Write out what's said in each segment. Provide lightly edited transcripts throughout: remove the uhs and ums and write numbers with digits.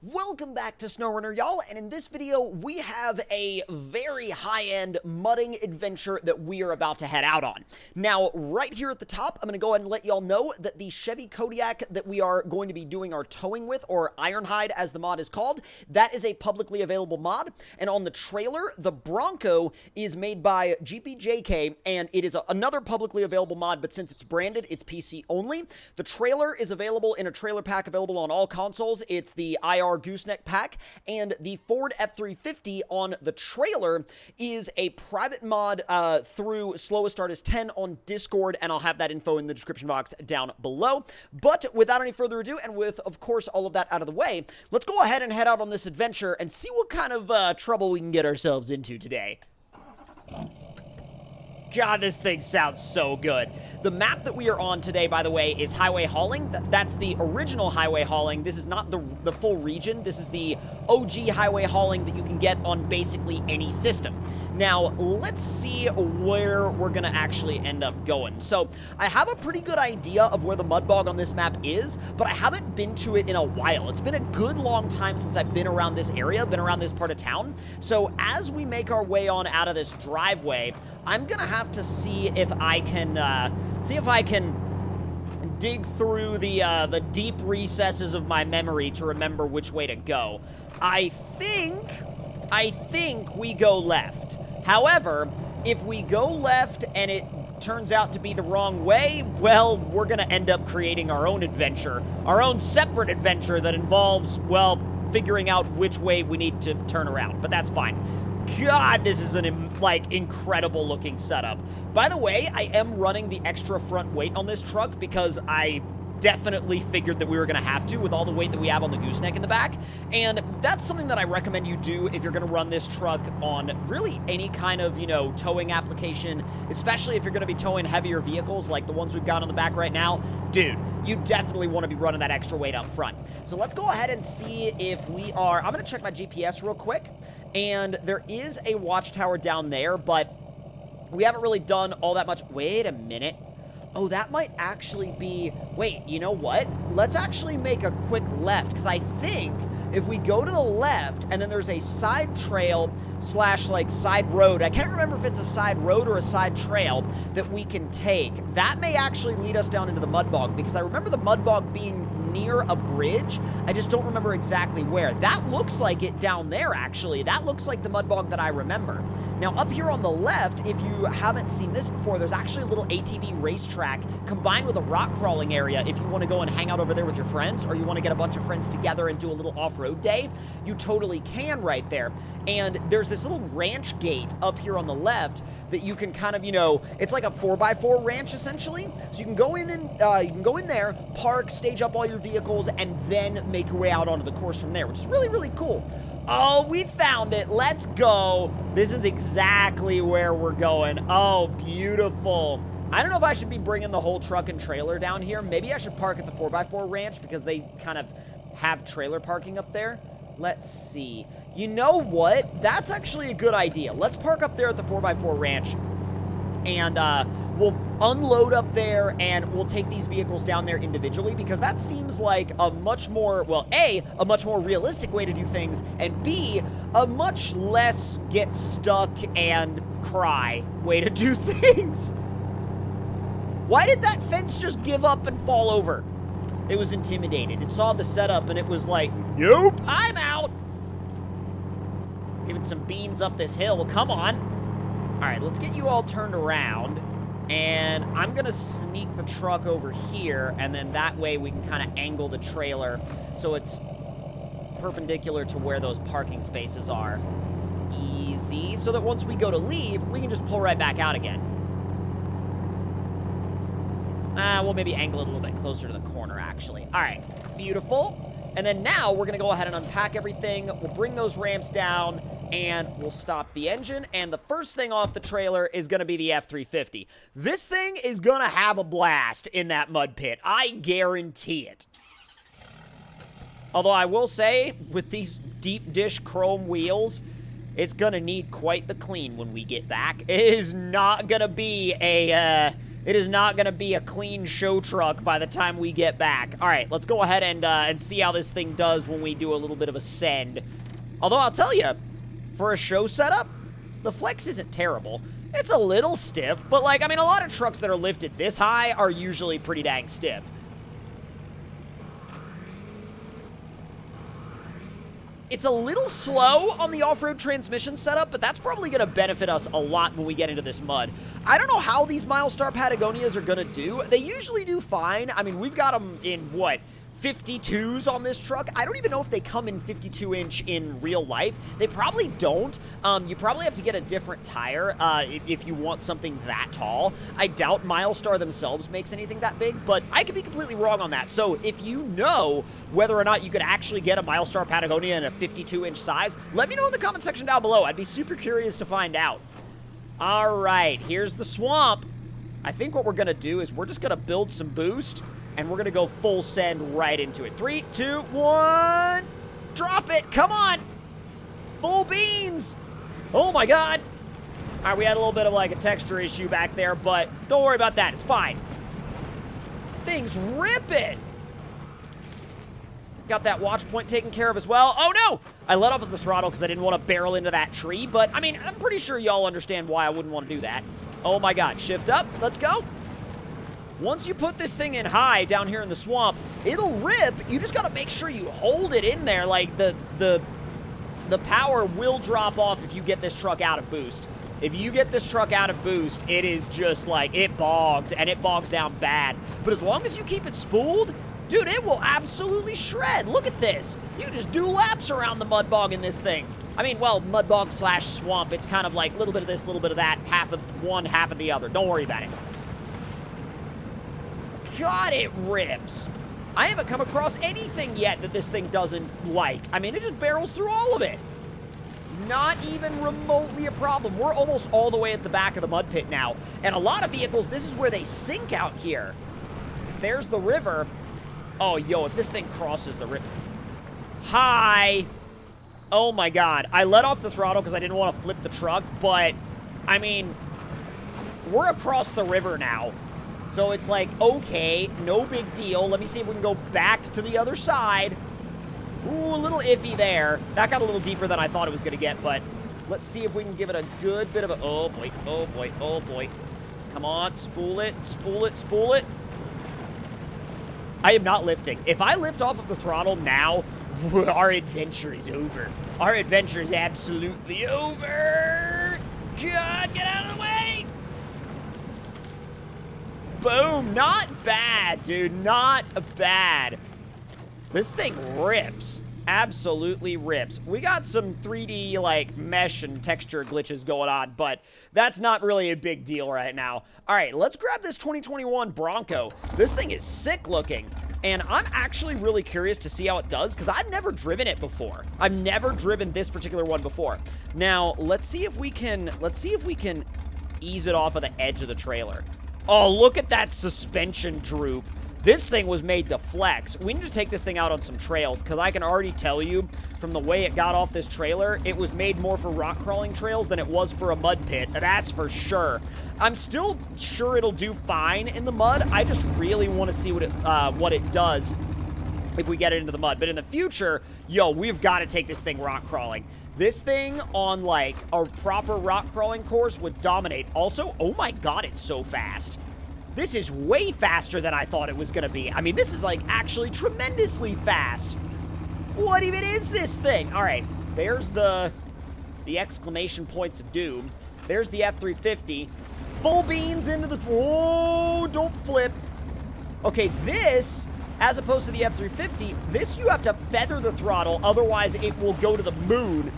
Welcome back to SnowRunner, y'all, and in this video, we have a very high-end mudding adventure that we are about to head out on. Now, right here at the top, I'm going to go ahead and let y'all know that the Chevy Kodiak that we are going to be doing our towing with, or Ironhide as the mod is called, that is a publicly available mod, and on the trailer, the Bronco is made by GPJK, and it is another publicly available mod, but since it's branded, it's PC only. The trailer is available in a trailer pack available on all consoles. It's the IR gooseneck pack, and the Ford F350 on the trailer is a private mod through Slowest Artist 10 on Discord, and I'll have that info in the description box down below. But without any further ado, and with, of course, all of that out of the way, let's go ahead and head out on this adventure and see what kind of trouble we can get ourselves into today. God, this thing sounds so good. The map that we are on today, by the way, is Highway Hauling. That's the original Highway Hauling. This is not the full region. This is the OG Highway Hauling that you can get on basically any system. Now, let's see where we're going to actually end up going. So, I have a pretty good idea of where the mud bog on this map is, but I haven't been to it in a while. It's been a good long time since I've been around this area, been around this part of town. So, as we make our way on out of this driveway, I'm gonna have to see if I can dig through the deep recesses of my memory to remember which way to go. I think we go left. However, if we go left and it turns out to be the wrong way, well, we're gonna end up creating our own adventure, our own separate adventure that involves, well, figuring out which way we need to turn around, but that's fine. God, this is an, incredible looking setup. By the way, I am running the extra front weight on this truck because I definitely figured that we were going to have to with all the weight that we have on the gooseneck in the back. And that's something that I recommend you do if you're going to run this truck on really any kind of, towing application, especially if you're going to be towing heavier vehicles like the ones we've got on the back right now. Dude, you definitely want to be running that extra weight up front. So let's go ahead and see if we are... I'm going to check my GPS real quick. And there is a watchtower down there, but we haven't really done all that much. Wait a minute. Oh, that might actually be... Wait, you know what? Let's actually make a quick left, because I think if we go to the left, and then there's a side trail slash, side road. I can't remember if it's a side road or a side trail that we can take. That may actually lead us down into the mud bog, because I remember the mud bog being near a bridge. I just don't remember exactly where. That looks like it down there, actually. That looks like the mud bog that I remember. Now, up here on the left, if you haven't seen this before, there's actually a little ATV racetrack combined with a rock crawling area if you want to go and hang out over there with your friends, or you want to get a bunch of friends together and do a little off-road day. You totally can right there. And there's this little ranch gate up here on the left that you can kind of, it's like a 4x4 ranch, essentially. So you can go in and you can go in there, park, stage up all your vehicles, and then make your way out onto the course from there, which is really, really cool. Oh, we found it. Let's go. This is exactly where we're going. Oh, beautiful. I don't know if I should be bringing the whole truck and trailer down here. Maybe I should park at the 4x4 ranch because they kind of have trailer parking up there. Let's see. You know what? That's actually a good idea. Let's park up there at the 4x4 ranch, and we'll unload up there, and we'll take these vehicles down there individually, because that seems like a much more, well, A, a much more realistic way to do things, and B, a much less get stuck and cry way to do things. Why did that fence just give up and fall over? It was intimidated. It saw the setup, and it was like, nope, I'm out. Giving some beans up this hill. Well, come on. All right, let's get you all turned around, and I'm going to sneak the truck over here, and then that way we can kind of angle the trailer so it's perpendicular to where those parking spaces are. Easy, so that once we go to leave, we can just pull right back out again. We'll maybe angle it a little bit closer to the corner, actually. All right, beautiful. And then now we're going to go ahead and unpack everything. We'll bring those ramps down, and we'll stop the engine. And the first thing off the trailer is going to be the F350. This thing is going to have a blast in that mud pit. I guarantee it. Although I will say, with these deep dish chrome wheels, it's going to need quite the clean when we get back. It is not going to be a It is not going to be a clean show truck by the time we get back. All right, let's go ahead and see how this thing does when we do a little bit of a send. Although I'll tell you, for a show setup, the flex isn't terrible. It's a little stiff, but like, I mean, a lot of trucks that are lifted this high are usually pretty dang stiff. It's a little slow on the off-road transmission setup, but that's probably going to benefit us a lot when we get into this mud. I don't know how these Milestar Patagonias are going to do. They usually do fine. I mean, we've got them in, what, 52s on this truck. I don't even know if they come in 52-inch in real life. They probably don't. You probably have to get a different tire if you want something that tall. I doubt Milestar themselves makes anything that big, but I could be completely wrong on that. So if you know whether or not you could actually get a Milestar Patagonia in a 52-inch size, let me know in the comment section down below. I'd be super curious to find out. All right, here's the swamp. I think what we're going to do is we're just going to build some boost, and we're going to go full send right into it. 3, 2, 1. Drop it. Come on. Full beans. Oh, my God. All right, we had a little bit of like a texture issue back there, but don't worry about that. It's fine. Things ripping. Got that watch point taken care of as well. Oh, no. I let off of the throttle because I didn't want to barrel into that tree, but, I mean, I'm pretty sure y'all understand why I wouldn't want to do that. Oh, my God. Shift up. Let's go. Once you put this thing in high down here in the swamp, it'll rip. You just got to make sure you hold it in there. Like, the power will drop off if you get this truck out of boost. If you get this truck out of boost, it is just like, it bogs, and it bogs down bad. But as long as you keep it spooled, dude, it will absolutely shred. Look at this. You can just do laps around the mud bog in this thing. I mean, well, mud bog slash swamp. It's kind of like a little bit of this, a little bit of that, half of one, half of the other. Don't worry about it. God, it rips. I haven't come across anything yet that this thing doesn't like. I mean, it just barrels through all of it. Not even remotely a problem. We're almost all the way at the back of the mud pit now. And a lot of vehicles, this is where they sink out here. There's the river. Oh, yo, if this thing crosses the river. Hi. Oh, my God. I let off the throttle because I didn't want to flip the truck, but, I mean, we're across the river now. So it's like, okay, no big deal. Let me see if we can go back to the other side. Ooh, a little iffy there. That got a little deeper than I thought it was going to get, but let's see if we can give it a good bit of a... Oh, boy, oh, boy, oh, boy. Come on, spool it, spool it, spool it. I am not lifting. If I lift off of the throttle now, our adventure is over. Our adventure is absolutely over. God, get out of the way. Boom. Not bad, dude. Not bad. This thing rips. Absolutely rips. We got some 3D, like, mesh and texture glitches going on, but that's not really a big deal right now. All right, let's grab this 2021 Bronco. This thing is sick looking, and I'm actually really curious to see how it does, because I've never driven it before. I've never driven this particular one before. Now, let's see if we can ease it off of the edge of the trailer. Oh, look at that suspension droop. This thing was made to flex. We need to take this thing out on some trails, because I can already tell you from the way it got off this trailer, it was made more for rock crawling trails than it was for a mud pit. That's for sure. I'm still sure it'll do fine in the mud. I just really want to see what it does if we get it into the mud. But in the future, yo, we've got to take this thing rock crawling. This thing on, like, a proper rock crawling course would dominate. Also, oh my God, it's so fast. This is way faster than I thought it was going to be. I mean, this is, like, actually tremendously fast. What even is this thing? All right, there's the exclamation points of doom. There's the F350. Full beans into the... Oh, don't flip. Okay, this, as opposed to the F350, this you have to feather the throttle, otherwise it will go to the moon.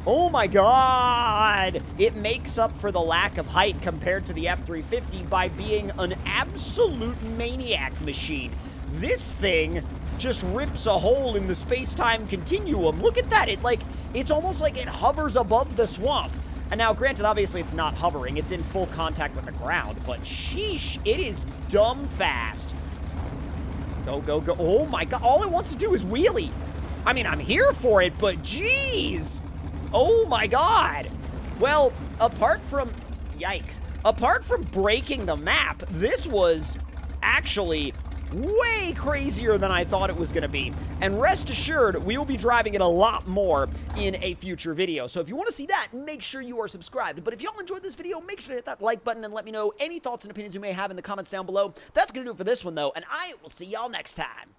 Oh my God! It makes up for the lack of height compared to the F350 by being an absolute maniac machine. This thing just rips a hole in the space-time continuum. Look at that. It's almost like it hovers above the swamp. And now, granted, obviously it's not hovering. It's in full contact with the ground. But sheesh, it is dumb fast. Go, go, go. Oh my God. All it wants to do is wheelie. I mean, I'm here for it, but geez. Oh my God. Well, apart from... Yikes. apart from breaking the map, this was actually way crazier than I thought it was going to be. And rest assured, we will be driving it a lot more in a future video. So if you want to see that, make sure you are subscribed. But if y'all enjoyed this video, make sure to hit that like button and let me know any thoughts and opinions you may have in the comments down below. That's going to do it for this one, though, and I will see y'all next time.